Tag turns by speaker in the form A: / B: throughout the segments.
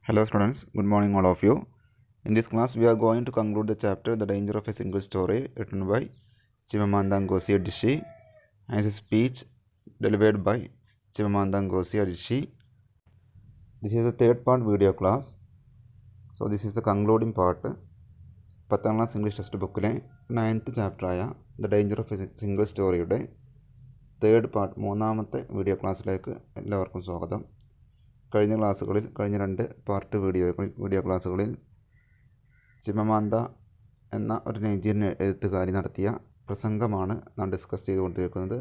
A: Hello students, good morning all of you. In this class we are going to conclude the chapter The Danger of a Single Story written by Chimamanda Ngozi Adichie as a speech delivered by Chimamanda Ngozi Adichie. This is the third part video class. So this is the concluding part. 10th class English textbook 9th chapter ആയ The Danger of a Single Storyയുടെ third part മൂന്നാമത്തെ video ക്ലാസ്സിലേക്ക് എല്ലാവർക്കും സ്വാഗതം. കഴിഞ്ഞ ക്ലാസ്സുകളിൽ കഴിഞ്ഞ രണ്ട് പാർട്ട് വീഡിയോ ക്ലാസ്സുകളിൽ ചിമമാന്ത എന്ന ഒരു നൈജീരിയൻ എഴുത്തുകാരി നടത്തിയ പ്രസംഗമാണ് നാം ഡിസ്കസ് ചെയ്തുകൊണ്ടിരിക്കുന്നത്.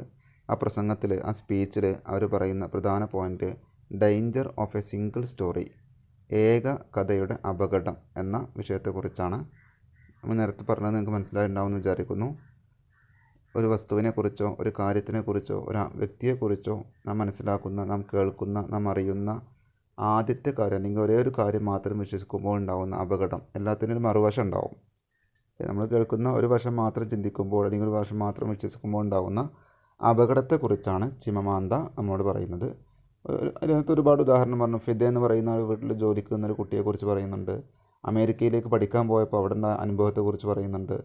A: ആ പ്രസംഗത്തിൽ ആ സ്പീച്ചിൽ അവർ പറയുന്ന പ്രധാന point danger of a single story, ഏക കഥയുടെ അപകടം എന്ന വിഷയത്തെക്കുറിച്ചാണ്. നമ്മൾ നേരത്തെ പറഞ്ഞത് നിങ്ങൾക്ക് മനസ്സിലായിട്ടുണ്ടാവുമെന്ന് വിചാരിക്കുന്നു. ഒരു വസ്തുവിനെക്കുറിച്ചോ ഒരു കാര്യത്തിനെക്കുറിച്ചോ ഒരു വ്യക്തിയെക്കുറിച്ചോ നാം മനസ്സിലാക്കുന്ന, നാം കേൾക്കുന്ന, നാം അറിയുന്ന ആദ്യത്തെ കാര്യം അല്ലെങ്കിൽ ഒരേ ഒരു കാര്യം മാത്രം വിശ്വസിക്കുമ്പോൾ ഉണ്ടാകുന്ന അപകടം, എല്ലാത്തിനും ഒരു മറുവശം ഉണ്ടാവും. നമ്മൾ കേൾക്കുന്ന ഒരു വശം മാത്രം ചിന്തിക്കുമ്പോൾ അല്ലെങ്കിൽ ഒരു വശം മാത്രം വിശ്വസിക്കുമ്പോൾ ഉണ്ടാകുന്ന അപകടത്തെക്കുറിച്ചാണ് ചിമമാന്ത നമ്മോട് പറയുന്നത്. അതിനകത്ത് ഒരുപാട് ഉദാഹരണം പറഞ്ഞു. ഫിദ എന്ന് പറയുന്ന വീട്ടിൽ ജോലിക്ക് നിന്നൊരു കുട്ടിയെക്കുറിച്ച് പറയുന്നുണ്ട്. അമേരിക്കയിലേക്ക് പഠിക്കാൻ പോയപ്പോൾ അവിടെ അനുഭവത്തെക്കുറിച്ച് പറയുന്നുണ്ട്.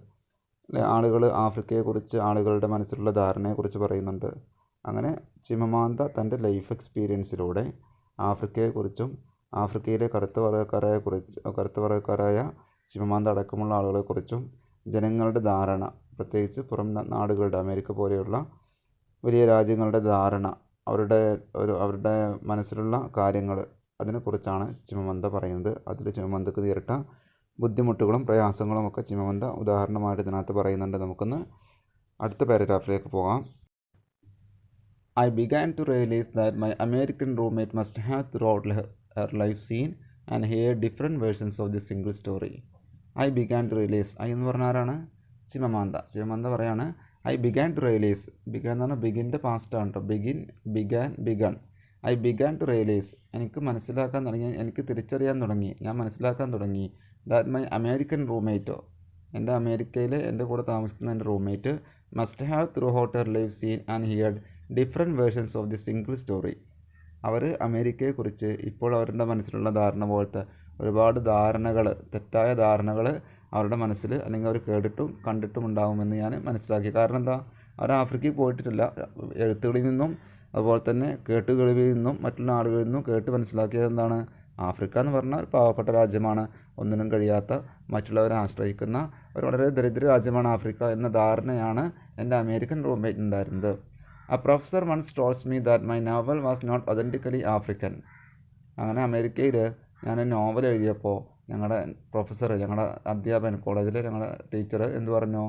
A: ആളുകൾ ആഫ്രിക്കയെക്കുറിച്ച് ആളുകളുടെ മനസ്സിലുള്ള ധാരണയെക്കുറിച്ച് പറയുന്നുണ്ട്. അങ്ങനെ ചിമമാന്ത തൻ്റെ ലൈഫ് എക്സ്പീരിയൻസിലൂടെ ആഫ്രിക്കയെക്കുറിച്ചും ആഫ്രിക്കയിലെ കറുത്ത വർഗ്ഗക്കാരായ ചിമമാന്ത അടക്കമുള്ള ആളുകളെക്കുറിച്ചും ജനങ്ങളുടെ ധാരണ, പ്രത്യേകിച്ച് പുറം നാടുകളുടെ അമേരിക്ക പോലെയുള്ള വലിയ രാജ്യങ്ങളുടെ ധാരണ, അവരുടെ മനസ്സിലുള്ള കാര്യങ്ങൾ, അതിനെക്കുറിച്ചാണ് ചിമമാന്ത പറയുന്നത്. അതിൽ ചിമമാന്തക്ക് നേരിട്ട ബുദ്ധിമുട്ടുകളും പ്രയാസങ്ങളും ഒക്കെ ചിമമാന്ത ഉദാഹരണമായിട്ട് ഇതിനകത്ത് പറയുന്നുണ്ട്. നമുക്കൊന്ന് അടുത്ത പാരഗ്രാഫിലേക്ക് പോകാം. I began to realize that my American roommate must have throughout her life seen and heard different versions of this single story. I began to realize. I എന്ന് പറഞ്ഞ ആരാണ്? ചിമമാന്ത പറയാണ് I began to realize. Began എന്ന് പറഞ്ഞാൽ ബിഗിൻ്റെ പാസ്റ്റാണ് കേട്ടോ. began. I began to realize. എനിക്ക് മനസ്സിലാക്കാൻ തുടങ്ങി, എനിക്ക് തിരിച്ചറിയാൻ തുടങ്ങി, ഞാൻ മനസ്സിലാക്കാൻ തുടങ്ങി that my American roommate, എൻ്റെ അമേരിക്കയിലെ എൻ്റെ കൂടെ താമസിക്കുന്ന എൻ്റെ roommate must have throughout her life seen and heard different versions of the single story. അവർ അമേരിക്കയെക്കുറിച്ച് ഇപ്പോൾ അവരുടെ മനസ്സിലുള്ള ധാരണ പോലത്തെ ഒരുപാട് തെറ്റായ ധാരണകൾ അവരുടെ മനസ്സിൽ അല്ലെങ്കിൽ അവർ കേട്ടിട്ടും കണ്ടിട്ടും ഉണ്ടാകുമെന്ന് ഞാൻ മനസ്സിലാക്കി. കാരണം എന്താ, അവർ ആഫ്രിക്കയിൽ പോയിട്ടില്ല. എഴുത്തുകളിൽ നിന്നും അതുപോലെ തന്നെ കേട്ടുകളിൽ നിന്നും മറ്റുള്ള ആളുകളിൽ നിന്നും കേട്ട് മനസ്സിലാക്കിയത് എന്താണ്, ആഫ്രിക്ക എന്ന് പറഞ്ഞാൽ ഒരു പാവപ്പെട്ട രാജ്യമാണ്, ഒന്നിനും കഴിയാത്ത, മറ്റുള്ളവരെ ആശ്രയിക്കുന്ന ഒരു വളരെ ദരിദ്ര രാജ്യമാണ് ആഫ്രിക്ക എന്ന ധാരണയാണ് എൻ്റെ അമേരിക്കൻ റൂംമേറ്റ് ഉണ്ടായിരുന്നത്. A professor once told me that my novel was not authentically African. അങ്ങനെ അമേരിക്കയിൽ ഞാൻ നോവൽ എഴുതിയപ്പോൾ ഞങ്ങളുടെ പ്രൊഫസർ, ഞങ്ങളുടെ അധ്യാപകൻ, കോളേജിലെ ഞങ്ങളുടെ ടീച്ചർ എന്ത് പറഞ്ഞു,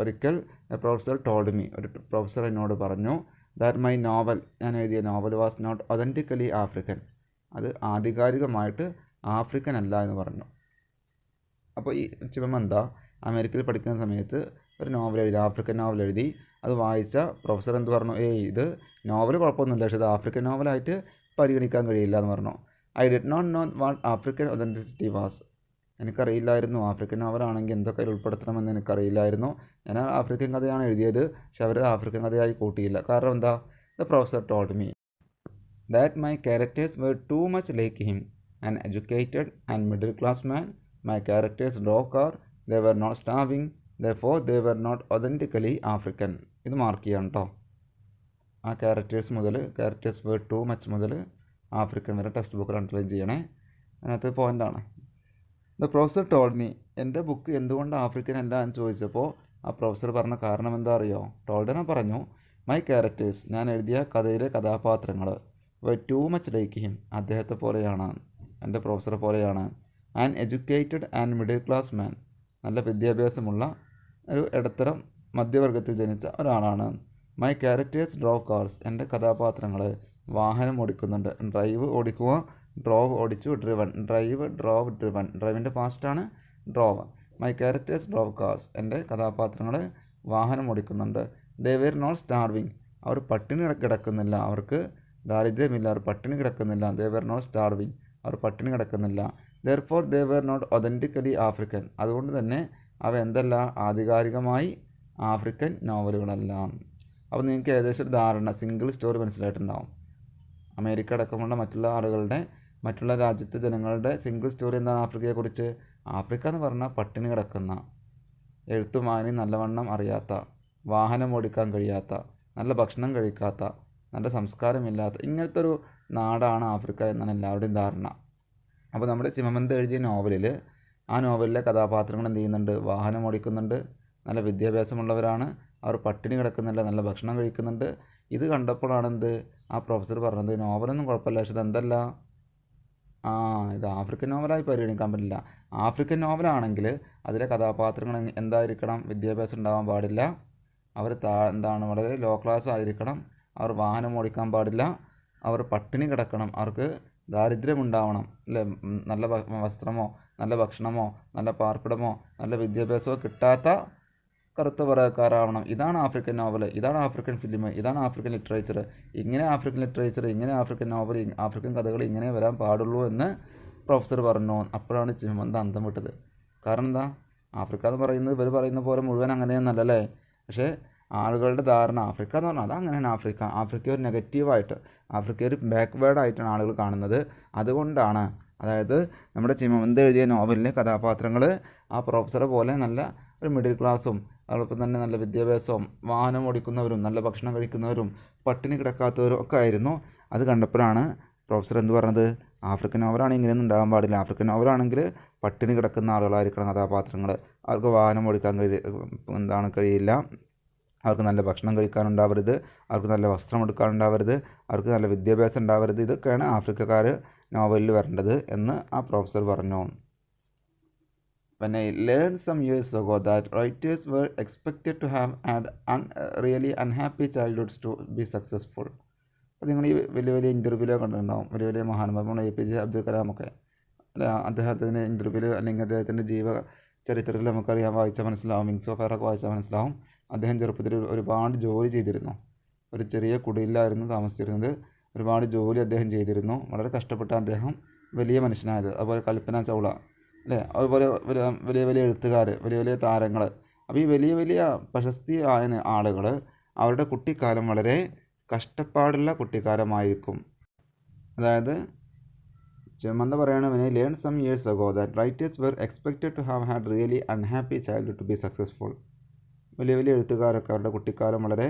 A: ഒരിക്കൽ പ്രൊഫസർ ടോൾഡ് മീ, ഒരു പ്രൊഫസർ എന്നോട് പറഞ്ഞു that my novel, ഞാൻ എഴുതിയ novel was not authentically African, അത് ആധികാരികമായിട്ട് ആഫ്രിക്കൻ അല്ല എന്ന് പറഞ്ഞു. അപ്പോൾ ഈ ചിമമാന്ത അമേരിക്കയിൽ പഠിക്കുന്ന സമയത്ത് ഒരു നോവൽ എഴുതി, ആഫ്രിക്കൻ നോവൽ എഴുതി. അത് വായിച്ച പ്രൊഫസർ എന്ത് പറഞ്ഞു, ഇത് നോവൽ കുഴപ്പമൊന്നുമില്ല, പക്ഷേ ഇത് ആഫ്രിക്കൻ നോവലായിട്ട് പരിഗണിക്കാൻ കഴിയില്ല എന്ന് പറഞ്ഞു. I did not know what African authenticity was. എനിക്കറിയില്ലായിരുന്നു ആഫ്രിക്കൻ നോവലാണെങ്കിൽ എന്തൊക്കെ ഉൾപ്പെടുത്തണമെന്ന് എനിക്കറിയില്ലായിരുന്നു. ഞാൻ ആഫ്രിക്കൻ കഥയാണ് എഴുതിയത്, പക്ഷെ അവർ ആഫ്രിക്കൻ കഥയായി കൂട്ടിയില്ല. കാരണം എന്താ, the professor told me that my characters were too much like him, an educated and middle class man. My characters drove car, they were not starving, therefore they were not authentically African. ഇത് mark ചെയ്യണം കേട്ടോ. ആ characters were too much മുതൽ African വരെ text ബുക്കിൽ underline ചെയ്യണേ. അതിനകത്ത് പോയിൻ്റാണ്. ദ പ്രൊഫസർ ടോൾഡ് മീ, എൻ്റെ ബുക്ക് എന്തുകൊണ്ട് ആഫ്രിക്കൻ അല്ല എന്ന് ചോദിച്ചപ്പോൾ ആ പ്രൊഫസർ പറഞ്ഞ കാരണം എന്താ അറിയോ? ടോൾഡനെ പറഞ്ഞു, മൈ ക്യാരക്ടേഴ്സ്, ഞാൻ എഴുതിയ കഥയിലെ കഥാപാത്രങ്ങൾ were too much like him, അദ്ദേഹത്തെ പോലെയാണ്, എൻ്റെ പ്രൊഫസറെ പോലെയാണ്. An educated and middle class man, നല്ല വിദ്യാഭ്യാസമുള്ള ഒരു ഇടത്തരം മധ്യവർഗത്തിൽ ജനിച്ച ഒരാളാണ്. മൈ ക്യാരക്ടേഴ്സ് ഡ്രോവ് കാർസ്, എൻ്റെ കഥാപാത്രങ്ങൾ വാഹനം ഓടിക്കുന്നുണ്ട്. ഡ്രൈവ് ഓടിക്കുക, ഡ്രോവ് ഓടിച്ചു, ഡ്രിവൺ, ഡ്രൈവ്, ഡ്രോവ്, ഡ്രിവൺ, ഡ്രൈവിൻ്റെ പാസ്റ്റാണ് drove. My characters drove cars, എൻ്റെ കഥാപാത്രങ്ങൾ വാഹനം ഓടിക്കുന്നുണ്ട്. ദേ വെർ നോട്ട് സ്റ്റാർവിങ്, അവർ പട്ടിണി കിടക്കുന്നില്ല, അവർക്ക് ദാരിദ്ര്യമില്ല, അവർ പട്ടിണി കിടക്കുന്നില്ല. ദേ വെർ നോട്ട് സ്റ്റാർവിങ്, അവർ പട്ടിണി കിടക്കുന്നില്ല. Therefore they were not authentically African, അതുകൊണ്ട് തന്നെ അവ എന്തല്ല, ആധികാരികമായി ആഫ്രിക്കൻ നോവലുകളല്ല. അപ്പോൾ നിങ്ങൾക്ക് ഏകദേശം ഒരു ധാരണ, സിംഗിൾ സ്റ്റോറി മനസ്സിലായിട്ടുണ്ടാവും. അമേരിക്ക അടക്കമുള്ള മറ്റുള്ള ആളുകളുടെ മറ്റുള്ള രാജ്യത്തെ ജനങ്ങളുടെ സിംഗിൾ സ്റ്റോറി എന്താണ് ആഫ്രിക്കയെക്കുറിച്ച്? ആഫ്രിക്ക എന്ന് പറഞ്ഞാൽ പട്ടിണി കിടക്കുന്ന, എഴുത്തും വായനയും നല്ലവണ്ണം അറിയാത്ത, വാഹനം ഓടിക്കാൻ കഴിയാത്ത, നല്ല ഭക്ഷണം കഴിക്കാത്ത, നല്ല സംസ്കാരമില്ലാത്ത ഇങ്ങനത്തെ ഒരു നാടാണ് ആഫ്രിക്ക എന്നാണ് എല്ലാവരുടെയും ധാരണ. അപ്പോൾ നമ്മുടെ ചിമമന്ത് എഴുതിയ നോവലിൽ ആ നോവലിലെ കഥാപാത്രങ്ങൾ എന്ത് ചെയ്യുന്നുണ്ട്? വാഹനം ഓടിക്കുന്നുണ്ട്, നല്ല വിദ്യാഭ്യാസമുള്ളവരാണ്, അവർ പട്ടിണി കിടക്കുന്നില്ല, നല്ല ഭക്ഷണം കഴിക്കുന്നുണ്ട്. ഇത് കണ്ടപ്പോഴാണ് ആ പ്രൊഫസർ പറഞ്ഞത് നോവലൊന്നും കുഴപ്പമില്ല, പക്ഷെ ഇതെന്തല്ല, ഇത് ആഫ്രിക്കൻ നോവലായി പരിഗണിക്കാൻ പറ്റില്ല. ആഫ്രിക്കൻ നോവലാണെങ്കിൽ അതിലെ കഥാപാത്രങ്ങൾ എന്തായിരിക്കണം? വിദ്യാഭ്യാസം ഉണ്ടാവാൻ പാടില്ല, അവർ വളരെ ലോ ക്ലാസ് ആയിരിക്കണം, അവർ വാഹനം ഓടിക്കാൻ പാടില്ല, അവർ പട്ടിണി കിടക്കണം, അവർക്ക് ദാരിദ്ര്യമുണ്ടാവണം അല്ലേ, നല്ല വസ്ത്രമോ നല്ല ഭക്ഷണമോ നല്ല പാർപ്പിടമോ നല്ല വിദ്യാഭ്യാസമോ കിട്ടാത്ത കറുത്ത പറയക്കാരാവണം. ഇതാണ് ആഫ്രിക്കൻ നോവൽ, ഇതാണ് ആഫ്രിക്കൻ ഫിലിം, ഇതാണ് ആഫ്രിക്കൻ ലിറ്ററേച്ചർ. ഇങ്ങനെ ആഫ്രിക്കൻ ലിറ്ററേച്ചർ, ഇങ്ങനെ ആഫ്രിക്കൻ നോവൽ, ആഫ്രിക്കൻ കഥകൾ ഇങ്ങനെ വരാൻ പാടുള്ളൂ എന്ന് പ്രൊഫസർ പറഞ്ഞു. അപ്പോഴാണ് ചിമമന്ത് അന്തം വിട്ടത്. കാരണം എന്താ? ആഫ്രിക്ക എന്ന് പറയുന്നത് ഇവർ പറയുന്ന പോലെ മുഴുവൻ അങ്ങനെയൊന്നല്ലേ. പക്ഷേ ആളുകളുടെ ധാരണ ആഫ്രിക്ക എന്ന് പറഞ്ഞാൽ അതങ്ങനെയാണ്. ആഫ്രിക്ക ഒരു നെഗറ്റീവായിട്ട്, ആഫ്രിക്ക ഒരു ബാക്ക്വേർഡായിട്ടാണ് ആളുകൾ കാണുന്നത്. അതുകൊണ്ടാണ്, അതായത് നമ്മുടെ ചിമമന്ത് എഴുതിയ നോവലിലെ കഥാപാത്രങ്ങൾ ആ പ്രൊഫസറെ പോലെ നല്ല ഒരു മിഡിൽ ക്ലാസ്സും അതോടൊപ്പം തന്നെ നല്ല വിദ്യാഭ്യാസവും വാഹനം ഓടിക്കുന്നവരും നല്ല ഭക്ഷണം കഴിക്കുന്നവരും പട്ടിണി കിടക്കാത്തവരും ഒക്കെ ആയിരുന്നു. അത് കണ്ടപ്പോഴാണ് പ്രൊഫസർ എന്ത് പറഞ്ഞത്? ആഫ്രിക്കൻ നോവലാണെങ്കിൽ ഇങ്ങനെയൊന്നും ഉണ്ടാകാൻ പാടില്ല. ആഫ്രിക്കൻ നോവലാണെങ്കിൽ പട്ടിണി കിടക്കുന്ന ആളുകളായിരിക്കണം കഥാപാത്രങ്ങൾ. അവർക്ക് വാഹനം ഓടിക്കാൻ കഴിയില്ല, അവർക്ക് നല്ല ഭക്ഷണം കഴിക്കാനുണ്ടാവരുത്, അവർക്ക് നല്ല വസ്ത്രം എടുക്കാനുണ്ടാവരുത്, അവർക്ക് നല്ല വിദ്യാഭ്യാസം ഉണ്ടാവരുത്. ഇതൊക്കെയാണ് ആഫ്രിക്കക്കാർ നോവലിൽ വരേണ്ടത് എന്ന് ആ പ്രൊഫസർ പറഞ്ഞു. When I learned some years ago that writers were expected to have had really unhappy childhoods to be successful. അപ്പോൾ നിങ്ങൾ ഈ വലിയ വലിയ ഇൻ്റർവ്യൂലൊക്കെ കണ്ടിട്ടുണ്ടാവും, വലിയ വലിയ മഹാന്മാർ APJ അബ്ദുൽ കലാമൊക്കെ അല്ല, അദ്ദേഹത്തിൻ്റെ ഇൻ്റർവ്യൂവിൽ അല്ലെങ്കിൽ അദ്ദേഹത്തിൻ്റെ ചരിത്രത്തിൽ നമുക്കറിയാൻ വായിച്ചാൽ മനസ്സിലാവും, വിങ്സ് ഓഫ് ഫയറൊക്കെ വായിച്ചാൽ മനസ്സിലാവും. അദ്ദേഹം ചെറുപ്പത്തിൽ ഒരുപാട് ജോലി ചെയ്തിരുന്നു. ഒരു ചെറിയ കുടിയിലായിരുന്നു താമസിച്ചിരുന്നത്. ഒരുപാട് ജോലി അദ്ദേഹം ചെയ്തിരുന്നു. വളരെ കഷ്ടപ്പെട്ട അദ്ദേഹം വലിയ മനുഷ്യനായത്. അതുപോലെ കൽപ്പന ചൗള അല്ലേ, അതുപോലെ വലിയ വലിയ എഴുത്തുകാർ, വലിയ വലിയ താരങ്ങൾ. അപ്പോൾ ഈ വലിയ വലിയ പ്രശസ്തി ആയ ആളുകൾ അവരുടെ കുട്ടിക്കാലം വളരെ കഷ്ടപ്പാടുള്ള കുട്ടിക്കാലമായിരിക്കും. അതായത് ചിമമന്ത് പറയാണ്, when I learned some years ago that writers were expected to have had really unhappy childhood to be successful. വലിയ വലിയ എഴുത്തുകാരൊക്കെ അവരുടെ കുട്ടിക്കാലം വളരെ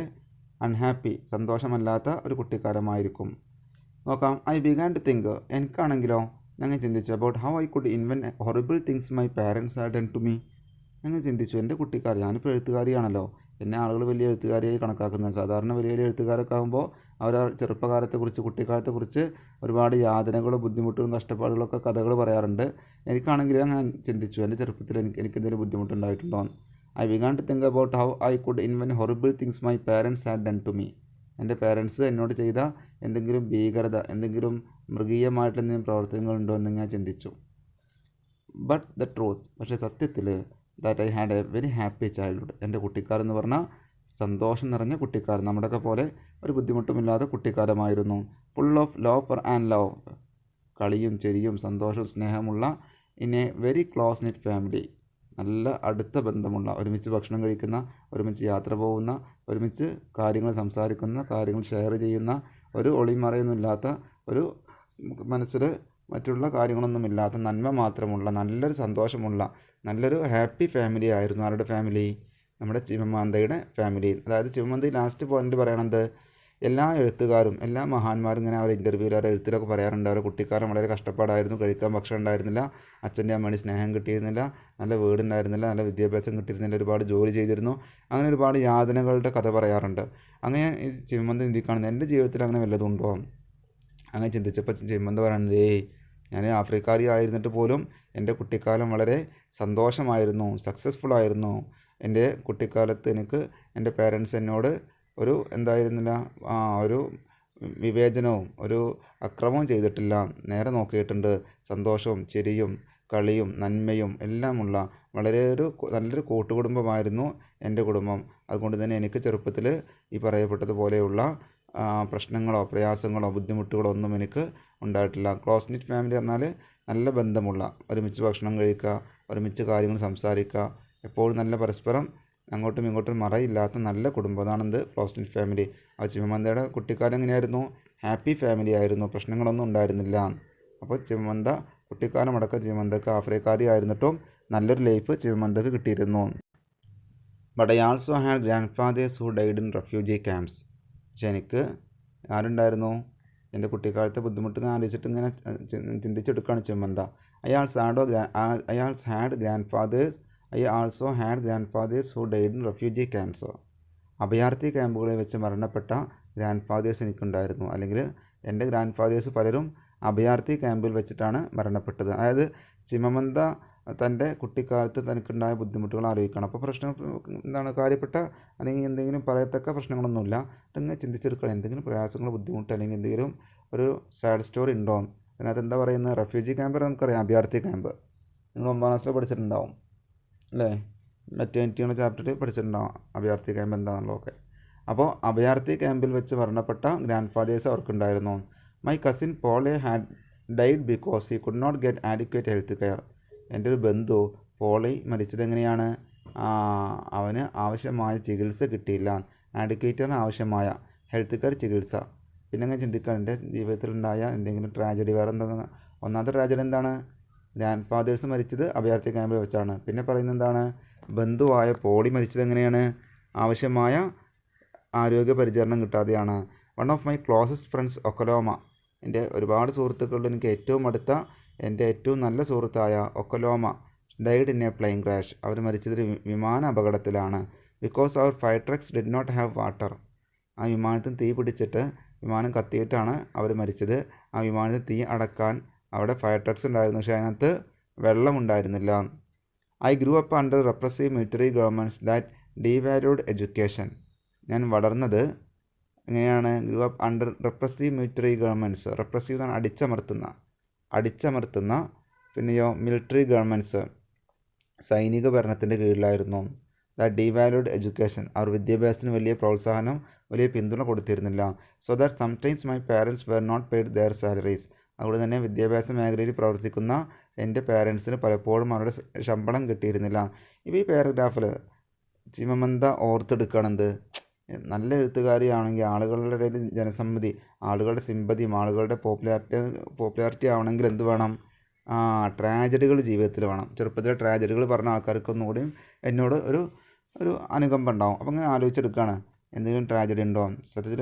A: അൺഹാപ്പി, സന്തോഷമല്ലാത്ത ഒരു കുട്ടിക്കാലമായിരിക്കും. നോക്കാം. ഐ ബിഗാൻ ടു തിങ്ക്, എനിക്കാണെങ്കിലോ ഞങ്ങൾ ചിന്തിച്ചു, about how I could invent horrible things my parents had done to me. ഞങ്ങൾ ചിന്തിച്ചു, എൻ്റെ കുട്ടിക്കാലം, ഞാനിപ്പോൾ എഴുത്തുകാരിയാണല്ലോ, എന്നെ ആളുകൾ വലിയ എഴുത്തുകാരിയായി കണക്കാക്കുന്നത്. സാധാരണ വലിയ വലിയ എഴുത്തുകാരൊക്കെ ആകുമ്പോൾ അവർ ചെറുപ്പകാലത്തെക്കുറിച്ച്, കുട്ടിക്കാലത്തെക്കുറിച്ച് ഒരുപാട് യാതനകളും ബുദ്ധിമുട്ടുകളും കഷ്ടപ്പാടുകളൊക്കെ കഥകൾ പറയാറുണ്ട്. എനിക്കാണെങ്കിലും ഞാൻ ചിന്തിച്ചു, എൻ്റെ ചെറുപ്പത്തിൽ എനിക്കെന്തെങ്കിലും ബുദ്ധിമുട്ടുണ്ടായിട്ടുണ്ടോ. I began to think about how I could invent horrible things my parents had done to me. എൻ്റെ പാരൻസ് എന്നോട് ചെയ്ത എന്തെങ്കിലും ഭീകരത, എന്തെങ്കിലും മൃഗീയമായിട്ടുള്ള എന്തെങ്കിലും പ്രവർത്തനങ്ങളുണ്ടോ എന്ന് ഞാൻ ചിന്തിച്ചു. ബട്ട് ദ ട്രൂത്ത്, പക്ഷേ സത്യത്തിൽ that I had A very happy childhood. എൻ്റെ കുട്ടിക്കാലം എന്ന് പറഞ്ഞാൽ സന്തോഷം നിറഞ്ഞ കുട്ടിക്കാലം, നമ്മുടെയൊക്കെ പോലെ ഒരു ബുദ്ധിമുട്ടുമില്ലാത്ത കുട്ടിക്കാലമായിരുന്നു. Full of laughter and love, കളിയും ചിരിയും സന്തോഷവും സ്നേഹമുള്ള, in a very close knit family, നല്ല അടുത്ത ബന്ധമുള്ള, ഒരുമിച്ച് ഭക്ഷണം കഴിക്കുന്ന, ഒരുമിച്ച് യാത്ര പോകുന്ന, ഒരുമിച്ച് കാര്യങ്ങൾ സംസാരിക്കുന്ന, കാര്യങ്ങൾ ഷെയർ ചെയ്യുന്ന, ഒരു ഒളിമറയൊന്നുമില്ലാത്ത, ഒരു മനസ്സിൽ മറ്റുള്ള കാര്യങ്ങളൊന്നുമില്ലാത്ത, നന്മ മാത്രമുള്ള, നല്ലൊരു സന്തോഷമുള്ള, നല്ലൊരു ഹാപ്പി ഫാമിലി ആയിരുന്നു. ആരുടെ ഫാമിലി? നമ്മുടെ ചിമമന്തയുടെ ഫാമിലി. അതായത് ചിമമന്തി ലാസ്റ്റ് പോയിന്റ് പറയണത്, എല്ലാ എഴുത്തുകാരും, എല്ലാ മഹാന്മാരും ഇങ്ങനെ അവരുടെ ഇൻ്റർവ്യൂവിൽ, അവരുടെ എഴുത്തിലൊക്കെ പറയാറുണ്ട്, അവരുടെ കുട്ടിക്കാലം വളരെ കഷ്ടപ്പാടായിരുന്നു, കഴിക്കാൻ ഭക്ഷണം ഉണ്ടായിരുന്നില്ല, അച്ഛൻ്റെ അമ്മയുടെ സ്നേഹം കിട്ടിയിരുന്നില്ല, നല്ല വീടുണ്ടായിരുന്നില്ല, നല്ല വിദ്യാഭ്യാസം കിട്ടിയിരുന്നില്ല, ഒരുപാട് ജോലി ചെയ്തിരുന്നു, അങ്ങനെ ഒരുപാട് യാതനകളുടെ കഥ പറയാറുണ്ട്. അങ്ങനെ ഈ ചിമമന്ത് ചിന്തിക്കുകയാണെന്ന്, എൻ്റെ ജീവിതത്തിൽ അങ്ങനെ വല്ലതുണ്ടോ? അങ്ങനെ ചിന്തിച്ചപ്പോൾ ചിമമന്ത് പറയുന്നത്, ഞാൻ ആഫ്രിക്കാരി ആയിരുന്നിട്ട് പോലും എൻ്റെ കുട്ടിക്കാലം വളരെ സന്തോഷമായിരുന്നു, സക്സസ്ഫുൾ ആയിരുന്നു. എൻ്റെ കുട്ടിക്കാലത്ത് എനിക്ക് എൻ്റെ പേരൻസ് എന്നോട് ഒരു എന്തായിരുന്നില്ല, ഒരു വിവേചനവും ഒരു അക്രമവും ചെയ്തിട്ടില്ല, നേരെ നോക്കിയിട്ടുണ്ട്. സന്തോഷവും ചിരിയും കളിയും നന്മയും എല്ലാമുള്ള വളരെ നല്ലൊരു കൂട്ടുകുടുംബമായിരുന്നു എൻ്റെ കുടുംബം. അതുകൊണ്ട് തന്നെ എനിക്ക് ചെറുപ്പത്തിൽ ഈ പറയപ്പെട്ടതുപോലെയുള്ള പ്രശ്നങ്ങളോ പ്രയാസങ്ങളോ ബുദ്ധിമുട്ടുകളോ ഒന്നും എനിക്ക് ഉണ്ടായിട്ടില്ല. ക്ലോസ് നിറ്റ് ഫാമിലി പറഞ്ഞാൽ നല്ല ബന്ധമുള്ള, ഒരുമിച്ച് ഭക്ഷണം കഴിക്കുക, ഒരുമിച്ച് കാര്യങ്ങൾ സംസാരിക്കുക, എപ്പോഴും നല്ല പരസ്പരം അങ്ങോട്ടും ഇങ്ങോട്ടും മറയില്ലാത്ത നല്ല കുടുംബം. അതാണെന്ത് ക്ലോസ് നിറ്റ് ഫാമിലി. ആ ചിമമന്തയുടെ കുട്ടിക്കാലം എങ്ങനെയായിരുന്നു? ഹാപ്പി ഫാമിലി ആയിരുന്നു, പ്രശ്നങ്ങളൊന്നും ഉണ്ടായിരുന്നില്ല. അപ്പോൾ ചിമമന്ത കുട്ടിക്കാലമടക്കം ചിമമന്തക്ക് ആഫ്രിക്കക്കാരി ആയിരുന്നിട്ടും നല്ലൊരു ലൈഫ് ചിമമന്തക്ക് കിട്ടിയിരുന്നു. But I also had grandfathers who died in refugee camps. പക്ഷെ എനിക്ക് ആരുണ്ടായിരുന്നു, എൻ്റെ കുട്ടിക്കാലത്തെ ബുദ്ധിമുട്ട് ആലോചിച്ചിട്ട് ഇങ്ങനെ ചിന്തിച്ചെടുക്കുകയാണ് Chimamanda. I also had grandfathers who died in refugee camps. അഭയാർത്ഥി ക്യാമ്പുകളിൽ വെച്ച് മരണപ്പെട്ട ഗ്രാൻഡ് ഫാദേഴ്സ് എനിക്കുണ്ടായിരുന്നു. അല്ലെങ്കിൽ എൻ്റെ ഗ്രാൻഡ് ഫാദേഴ്സ് പലരും അഭയാർത്ഥി ക്യാമ്പിൽ വെച്ചിട്ടാണ് മരണപ്പെട്ടത്. അതായത് ചിമമന്ത തൻ്റെ കുട്ടിക്കാലത്ത് തനിക്കുണ്ടായ ബുദ്ധിമുട്ടുകൾ ആലോചിക്കണം. അപ്പോൾ പ്രശ്നം എന്താണ്, കാര്യപ്പെട്ട അല്ലെങ്കിൽ എന്തെങ്കിലും പറയത്തക്ക പ്രശ്നങ്ങളൊന്നുമില്ല. ഇങ്ങനെ ചിന്തിച്ചെടുക്കണം, എന്തെങ്കിലും പ്രയാസങ്ങൾ, ബുദ്ധിമുട്ട് അല്ലെങ്കിൽ എന്തെങ്കിലും ഒരു സാഡ് സ്റ്റോറി ഉണ്ടോ. അതിനകത്ത് എന്താ പറയുന്നത്, റെഫ്യൂജി ക്യാമ്പ് നമുക്കറിയാം, അഭയാർത്ഥി ക്യാമ്പ് നിങ്ങൾ 9ാം ക്ലാസ്സിൽ പഠിച്ചിട്ടുണ്ടാവും അല്ലേ, മെറ്റേണിറ്റിയുടെ ചാപ്റ്ററിൽ പഠിച്ചിട്ടുണ്ടാവും അഭയാർത്ഥി ക്യാമ്പ് എന്താണെന്നുള്ളതൊക്കെ. അപ്പോൾ അഭയാർത്ഥി ക്യാമ്പിൽ വെച്ച് മരണപ്പെട്ട ഗ്രാൻഡ് ഫാദേഴ്സ് അവർക്കുണ്ടായിരുന്നു. My cousin Polle had died because he could not get adequate health care. എൻ്റെ ഒരു ബന്ധു പോളി മരിച്ചത് എങ്ങനെയാണ്, അവന് ആവശ്യമായ ചികിത്സ കിട്ടിയില്ല. ആഡിക്വേറ്റിന് ആവശ്യമായ ഹെൽത്ത് കെയർ ചികിത്സ. പിന്നെ അങ്ങനെ ചിന്തിക്കാൻ എൻ്റെ ജീവിതത്തിലുണ്ടായ എന്തെങ്കിലും ട്രാജഡി, വേറെ എന്താ, ഒന്നാമത്തെ ട്രാജഡി എന്താണ്, ഗ്രാൻഡ് ഫാദേഴ്സ് മരിച്ചത് അഭയാർത്ഥി ക്യാമ്പിൽ വെച്ചാണ്. പിന്നെ പറയുന്നത് എന്താണ്, ബന്ധുവായ പോളി മരിച്ചത് എങ്ങനെയാണ്, ആവശ്യമായ ആരോഗ്യ പരിചരണം കിട്ടാതെയാണ്. One of my closest friends Okoloma. എൻ്റെ ഒരുപാട് സുഹൃത്തുക്കളിൽ എനിക്ക് ഏറ്റവും അടുത്ത എൻ്റെ ഏറ്റവും നല്ല സുഹൃത്തായ Okoloma died in a plane crash. അവർ മരിച്ചതൊരു വിമാന അപകടത്തിലാണ്. ബിക്കോസ് അവർ fire trucks did not have water. ആ വിമാനത്തിന് തീ പിടിച്ചിട്ട് വിമാനം കത്തിയിട്ടാണ് അവർ മരിച്ചത്. ആ വിമാനത്തിൽ തീ അടക്കാൻ അവിടെ ഫയർ ട്രക്സ് ഉണ്ടായിരുന്നു, പക്ഷേ അതിനകത്ത് വെള്ളമുണ്ടായിരുന്നില്ല. I grew up under repressive military governments that devalued education. ഞാൻ വളർന്നത് എങ്ങനെയാണ്, grew up under repressive military governments. Repressive എന്നാണ് അടിച്ചമർത്തുന്ന പിന്നെയോ മിലിറ്ററി ഗവൺമെൻറ്റ്സ്, സൈനിക ഭരണത്തിൻ്റെ കീഴിലായിരുന്നു. ദാറ്റ് ഡീവാല്യൂഡ് എഡ്യൂക്കേഷൻ, അവർ വിദ്യാഭ്യാസത്തിന് വലിയ പ്രോത്സാഹനം, വലിയ പിന്തുണ കൊടുത്തിരുന്നില്ല. So that sometimes my parents were not paid their salaries. അതുകൊണ്ട് തന്നെ വിദ്യാഭ്യാസ മേഖലയിൽ പ്രവർത്തിക്കുന്ന എൻ്റെ പാരൻസിന് പലപ്പോഴും അവരുടെ ശമ്പളം കിട്ടിയിരുന്നില്ല. ഇപ്പോൾ ഈ പാരഗ്രാഫിൽ ചിമമന്ത ഓർത്തെടുക്കുകയാണെന്ത്, നല്ല എഴുത്തുകാരിയാണെങ്കിൽ ആളുകളുടെ ഇടയിൽ ജനസമ്മതി, ആളുകളുടെ സിമ്പതിയും ആളുകളുടെ പോപ്പുലാരിറ്റി ആവണമെങ്കിൽ എന്ത് വേണം, ട്രാജഡികൾ ജീവിതത്തിൽ വേണം. ചെറുപ്പത്തിലെ ട്രാജഡികൾ പറഞ്ഞ ആൾക്കാർക്കൊന്നും കൂടിയും എന്നോട് ഒരു അനുകമ്പ ഉണ്ടാവും. അപ്പോൾ അങ്ങനെ ആലോചിച്ചെടുക്കുകയാണ്, എന്തെങ്കിലും ട്രാജഡി ഉണ്ടോ. സത്യത്തിൽ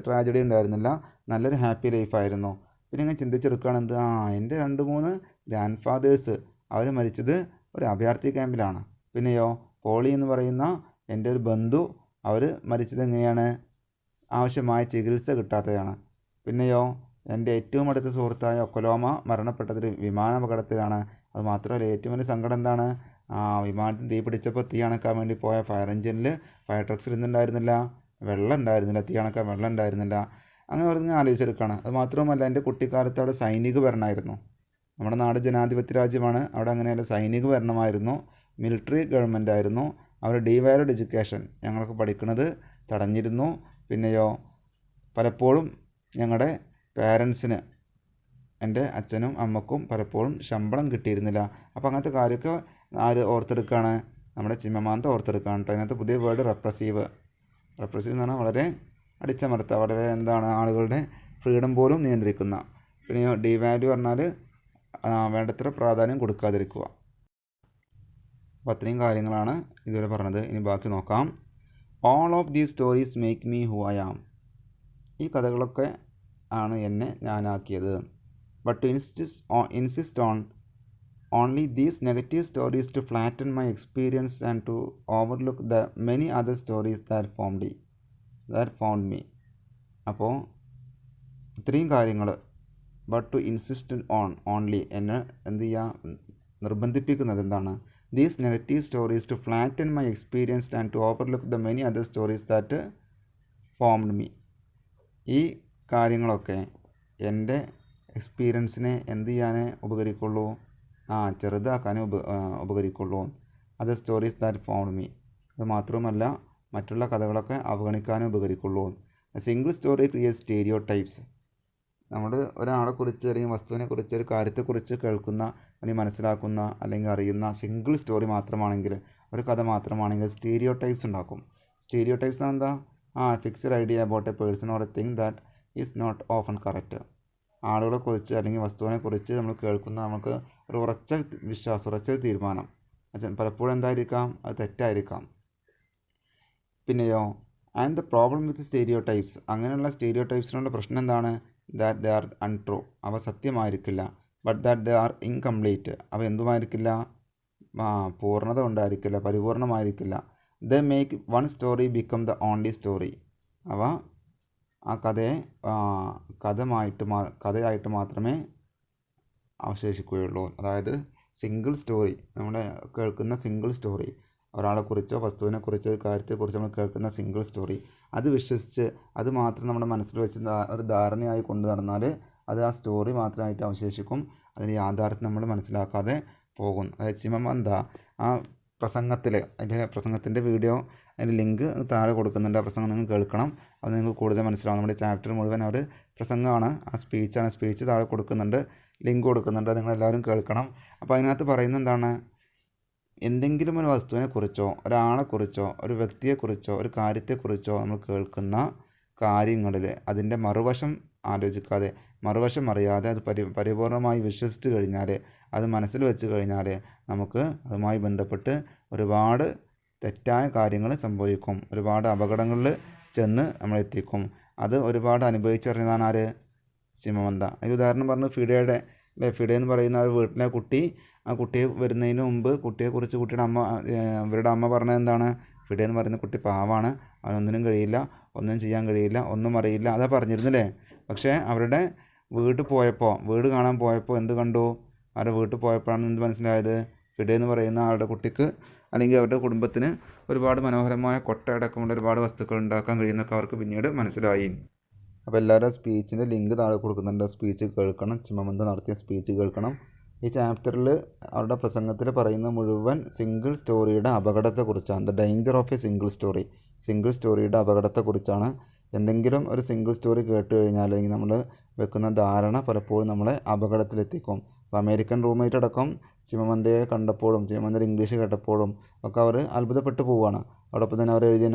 A: ട്രാജഡി ഉണ്ടായിരുന്നില്ല, നല്ലൊരു ഹാപ്പി ലൈഫായിരുന്നു. പിന്നെ ഇങ്ങനെ ചിന്തിച്ചെടുക്കുകയാണ് എന്ത്, എൻ്റെ 2-3 ഗ്രാൻഡ് ഫാദേഴ്സ് അവർ മരിച്ചത് ഒരു അഭയാർത്ഥി ക്യാമ്പിലാണ്. പിന്നെയോ പോളി എന്ന് പറയുന്ന എൻ്റെ ഒരു ബന്ധു, അവർ മരിച്ചത് എങ്ങനെയാണ്, ആവശ്യമായ ചികിത്സ കിട്ടാത്തതാണ്. പിന്നെയോ എൻ്റെ ഏറ്റവും അടുത്ത സുഹൃത്തായ ഒക്കലോമ മരണപ്പെട്ടതൊരു വിമാനാപകടത്തിലാണ്. അത് മാത്രമല്ല ഏറ്റവും വലിയ സങ്കടം എന്താണ്, വിമാനത്തിന് തീ പിടിച്ചപ്പോൾ തീ അണക്കാൻ വേണ്ടി പോയ ഫയർ എഞ്ചിനിൽ ഫയർ ട്രക്സിൽ ഇന്നുണ്ടായിരുന്നില്ല, വെള്ളം ഉണ്ടായിരുന്നില്ല, തീ അണക്കാൻ വെള്ളം ഉണ്ടായിരുന്നില്ല. അങ്ങനെ പറഞ്ഞ് ആലോചിച്ചെടുക്കുകയാണ്. അത് മാത്രവുമല്ല എൻ്റെ കുട്ടിക്കാലത്ത് അവിടെ സൈനിക ഭരണമായിരുന്നു. നമ്മുടെ നാട് ജനാധിപത്യ രാജ്യമാണ്, അവിടെ അങ്ങനെയല്ല, സൈനിക ഭരണമായിരുന്നു, മിലിറ്ററി ഗവൺമെൻറ് ആയിരുന്നു. അവർ ഡീവാല്യൂഡ് എഡ്യൂക്കേഷൻ, ഞങ്ങളൊക്കെ പഠിക്കുന്നത് തടഞ്ഞിരുന്നു. പിന്നെയോ പലപ്പോഴും ഞങ്ങളുടെ പാരൻസിന്, എൻ്റെ അച്ഛനും അമ്മക്കും പലപ്പോഴും ശമ്പളം കിട്ടിയിരുന്നില്ല. അപ്പോൾ അങ്ങനത്തെ കാര്യമൊക്കെ ആര് ഓർത്തെടുക്കുകയാണ്, നമ്മുടെ ചിമമന്ത ഓർത്തെടുക്കുകയാണ് കേട്ടോ. അതിനകത്ത് പുതിയ വേർഡ് റെപ്രസീവ് എന്ന് പറഞ്ഞാൽ വളരെ അടിച്ചമർത്തുക, വളരെ എന്താണ്, ആളുകളുടെ ഫ്രീഡം പോലും നിയന്ത്രിക്കുന്ന. പിന്നെ ഡീവാല്യൂ പറഞ്ഞാൽ വേണ്ടത്ര പ്രാധാന്യം കൊടുക്കാതിരിക്കുക. അപ്പോൾ അത്രയും കാര്യങ്ങളാണ് ഇതുവരെ പറഞ്ഞത്. ഇനി ബാക്കി നോക്കാം. All of these stories make me who I am. ഈ കഥകളൊക്കെ ആണ് എന്നെ ഞാനാക്കിയത്. But to insist on only these negative stories to flatten my experience and to overlook the many other stories that formed me. അപ്പോൾ ഇത്രയും കാര്യങ്ങൾ, but to insist on only, എന്നെ എന്ത് ചെയ്യുക, നിർബന്ധിപ്പിക്കുന്നത് എന്താണ്, these negative stories to flatten my experience and to overlook the many other stories that formed me. ഈ കാര്യങ്ങളൊക്കെ എൻ്റെ എക്സ്പീരിയൻസിനെ എന്ത് ചെയ്യാനേ ഉപകരിക്കുള്ളൂ, ചെറുതാക്കാനേ ഉപകരിക്കുള്ളൂ. Other stories that formed me. അത് മാത്രമല്ല മറ്റുള്ള കഥകളൊക്കെ അവഗണിക്കാനേ ഉപകരിക്കുള്ളൂ. Single story create stereotypes. നമ്മൾ ഒരാളെക്കുറിച്ച് അല്ലെങ്കിൽ വസ്തുവിനെക്കുറിച്ച്, ഒരു കാര്യത്തെക്കുറിച്ച് കേൾക്കുന്ന അല്ലെങ്കിൽ മനസ്സിലാക്കുന്ന അല്ലെങ്കിൽ അറിയുന്ന സിംഗിൾ സ്റ്റോറി മാത്രമാണെങ്കിൽ, ഒരു കഥ മാത്രമാണെങ്കിൽ സ്റ്റീരിയോ ടൈപ്സ് ഉണ്ടാക്കും. സ്റ്റീരിയോ ടൈപ്സ് എന്താ, fixed idea about a person or a thing that is not often correct. ആളുകളെക്കുറിച്ച് അല്ലെങ്കിൽ വസ്തുവിനെക്കുറിച്ച് നമ്മൾ കേൾക്കുന്ന നമുക്ക് ഒരു ഉറച്ച വിശ്വാസം, ഉറച്ച തീരുമാനം. പലപ്പോഴും എന്തായിരിക്കാം, അത് തെറ്റായിരിക്കാം. പിന്നെയോ and the problem with stereotypes, അങ്ങനെയുള്ള സ്റ്റീരിയോ ടൈപ്സിനുള്ള പ്രശ്നം എന്താണ്? ദാറ്റ് ദേ ആർ അൺട്രൂ, അവ സത്യമായിരിക്കില്ല. But that they are incomplete, അവ എന്തുമായിരിക്കില്ല? പൂർണ്ണത ഉണ്ടായിരിക്കില്ല, പരിപൂർണമായിരിക്കില്ല. They make one story become the only story, അവ ആ കഥയെ കഥയായിട്ട് മാത്രമേ അവശേഷിക്കുകയുള്ളൂ. അതായത് സിംഗിൾ സ്റ്റോറി, നമ്മുടെ കേൾക്കുന്ന സിംഗിൾ സ്റ്റോറി, ഒരാളെക്കുറിച്ചോ വസ്തുവിനെക്കുറിച്ചോ ഒരു കാര്യത്തെക്കുറിച്ചോ നമ്മൾ കേൾക്കുന്ന സിംഗിൾ സ്റ്റോറി, അത് വിശ്വസിച്ച് അത് മാത്രം നമ്മുടെ മനസ്സിൽ വെച്ച് ഒരു ധാരണയായി കൊണ്ടു നടന്നാൽ അത് ആ സ്റ്റോറി മാത്രമായിട്ട് അവശേഷിക്കും. അതിന് യാഥാർത്ഥ്യം നമ്മൾ മനസ്സിലാക്കാതെ പോകും. അതായത് ചിമമന്ദ ആ പ്രസംഗത്തിൽ, അതിൻ്റെ പ്രസംഗത്തിൻ്റെ വീഡിയോ, അതിൻ്റെ ലിങ്ക് താഴെ കൊടുക്കുന്നുണ്ട്. ആ പ്രസംഗം നിങ്ങൾ കേൾക്കണം, അത് നിങ്ങൾക്ക് കൂടുതൽ മനസ്സിലാവും. നമ്മുടെ ചാപ്റ്റർ മുഴുവൻ ഒരു പ്രസംഗമാണ്, ആ സ്പീച്ചാണ്. സ്പീച്ച് താഴെ കൊടുക്കുന്നുണ്ട്, ലിങ്ക് കൊടുക്കുന്നുണ്ട്, നിങ്ങളെല്ലാവരും കേൾക്കണം. അപ്പോൾ അതിനകത്ത് പറയുന്നത് എന്താണ്? എന്തെങ്കിലും ഒരു വസ്തുവിനെക്കുറിച്ചോ ഒരാളെക്കുറിച്ചോ ഒരു വ്യക്തിയെക്കുറിച്ചോ ഒരു കാര്യത്തെക്കുറിച്ചോ നമ്മൾ കേൾക്കുന്ന കാര്യങ്ങളിൽ അതിൻ്റെ മറുവശം ആലോചിക്കാതെ, മറുവശം അറിയാതെ അത് പരിപൂർണമായി വിശ്വസിച്ച് കഴിഞ്ഞാൽ, അത് മനസ്സിൽ വെച്ച് കഴിഞ്ഞാൽ നമുക്ക് അതുമായി ബന്ധപ്പെട്ട് ഒരുപാട് തെറ്റായ കാര്യങ്ങൾ സംഭവിക്കും, ഒരുപാട് അപകടങ്ങളിൽ ചെന്ന് നമ്മളെത്തിക്കും. അത് ഒരുപാട് അനുഭവിച്ചറിഞ്ഞതാണ് ആര്? ചിമമന്ദ. അതിന് ഉദാഹരണം പറഞ്ഞ് ഫിഡയുടെ ഫിഡെ എന്ന് പറയുന്ന ഒരു വീട്ടിലെ കുട്ടി, ആ കുട്ടിയെ വരുന്നതിന് മുമ്പ് കുട്ടിയെക്കുറിച്ച് ഇവരുടെ അമ്മ പറഞ്ഞത് എന്താണ്? ഫിഡെ എന്ന് പറയുന്ന കുട്ടി പാവാണ്, അവനൊന്നിനും കഴിയില്ല, ഒന്നും ചെയ്യാൻ കഴിയില്ല, ഒന്നും അറിയില്ല, അതാ പറഞ്ഞിരുന്നില്ലേ. പക്ഷേ അവരുടെ വീട് കാണാൻ പോയപ്പോൾ എന്ത് കണ്ടു? അവരുടെ വീട്ടിൽ പോയപ്പോഴാണ് എന്ത് മനസ്സിലായത്? ഫിഡെ എന്ന് പറയുന്ന ആളുടെ കുട്ടിക്ക് അല്ലെങ്കിൽ അവരുടെ കുടുംബത്തിന് ഒരുപാട് മനോഹരമായ കൊട്ടയടക്കമുള്ള ഒരുപാട് വസ്തുക്കൾ ഉണ്ടാക്കാൻ കഴിയുന്നൊക്കെ അവർക്ക് പിന്നീട് മനസ്സിലായി. അപ്പോൾ എല്ലാവരും സ്പീച്ചിൻ്റെ ലിങ്ക് താഴെ കൊടുക്കുന്നുണ്ട്, സ്പീച്ച് കേൾക്കണം, ചിമമന്ദ നടത്തിയ സ്പീച്ച് കേൾക്കണം. ഈ ചാപ്റ്ററിൽ അവരുടെ പ്രസംഗത്തിൽ പറയുന്ന മുഴുവൻ സിംഗിൾ സ്റ്റോറിയുടെ അപകടത്തെക്കുറിച്ചാണ്. The danger of a single സ്റ്റോറിയുടെ അപകടത്തെക്കുറിച്ചാണ്. എന്തെങ്കിലും ഒരു സിംഗിൾ സ്റ്റോറി കേട്ട് കഴിഞ്ഞാൽ അല്ലെങ്കിൽ നമ്മൾ വെക്കുന്ന ധാരണ പലപ്പോഴും നമ്മളെ അപകടത്തിലെത്തിക്കും. അപ്പോൾ അമേരിക്കൻ റൂംമേറ്റ് അടക്കം ചിമമന്ദയെ കണ്ടപ്പോഴും ചിമമന്ദയുടെ ഇംഗ്ലീഷ് കേട്ടപ്പോഴും ഒക്കെ അവർ അത്ഭുതപ്പെട്ടു പോവുകയാണ്. അതോടൊപ്പം തന്നെ അവർ എഴുതിയ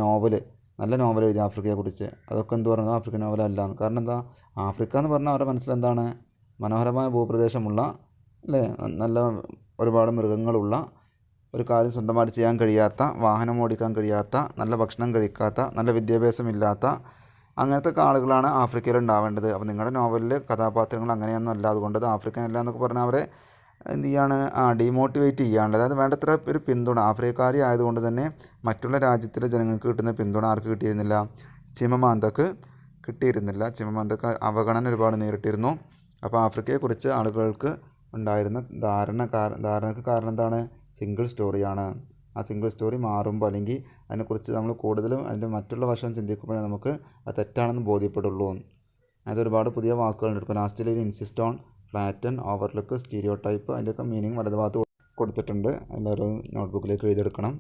A: നല്ല നോവൽ എഴുതി ആഫ്രിക്കയെക്കുറിച്ച്, അതൊക്കെ എന്ത് പറയുന്നത്? ആഫ്രിക്കൻ നോവലല്ല. കാരണം എന്താ? ആഫ്രിക്ക എന്ന് പറഞ്ഞാൽ അവരുടെ മനസ്സിലെന്താണ്? മനോഹരമായ ഭൂപ്രദേശമുള്ള, അല്ലേ, നല്ല ഒരുപാട് മൃഗങ്ങളുള്ള, ഒരു കാര്യം സ്വന്തമായിട്ട് ചെയ്യാൻ കഴിയാത്ത, വാഹനം ഓടിക്കാൻ കഴിയാത്ത, നല്ല ഭക്ഷണം കഴിക്കാത്ത, നല്ല വിദ്യാഭ്യാസമില്ലാത്ത അങ്ങനത്തെ ആളുകളാണ് ആഫ്രിക്കയിൽ ഉണ്ടാവേണ്ടത്. അപ്പോൾ നിങ്ങളുടെ നോവലിൽ കഥാപാത്രങ്ങൾ അങ്ങനെയൊന്നും അല്ല, അതുകൊണ്ട് അത് ആഫ്രിക്കൻ അല്ല എന്നൊക്കെ പറഞ്ഞാൽ അവരെ എന്ത് ചെയ്യാണ്? ഡീമോട്ടിവേറ്റ് ചെയ്യാണ്ട്. അതായത് വേണ്ടത്ര ഒരു പിന്തുണ ആഫ്രിക്കക്കാരി ആയതുകൊണ്ട് തന്നെ മറ്റുള്ള രാജ്യത്തിലെ ജനങ്ങൾക്ക് കിട്ടുന്ന പിന്തുണ ആർക്ക് കിട്ടിയിരുന്നില്ല? ചിമമന്ദക്ക് കിട്ടിയിരുന്നില്ല. ചിമമന്ദക്ക് അവഗണന ഒരുപാട് നേരിട്ടിരുന്നു. അപ്പോൾ ആഫ്രിക്കയെക്കുറിച്ച് ആളുകൾക്ക് ഉണ്ടായിരുന്ന ധാരണക്ക് കാരണം എന്താണ്? സിംഗിൾ സ്റ്റോറിയാണ്. ആ സിംഗിൾ സ്റ്റോറി മാറുമ്പോൾ അല്ലെങ്കിൽ അതിനെക്കുറിച്ച് നമ്മൾ കൂടുതലും അതിൻ്റെ മറ്റുള്ള വശം ചിന്തിക്കുമ്പോഴേ നമുക്ക് അത് തെറ്റാണെന്ന് ബോധ്യപ്പെടുള്ളൂ. അത് ഒരുപാട് പുതിയ വാക്കുകളുണ്ട്. ഇപ്പോൾ ലാസ്റ്റിൽ insist on, flatten, overlook, stereo type, അതിൻ്റെയൊക്കെ മീനിങ് വലതുഭാഗത്ത് കൊടുത്തിട്ടുണ്ട്. എല്ലാവരും നോട്ട്ബുക്കിലേക്ക് എഴുതിയെടുക്കണം.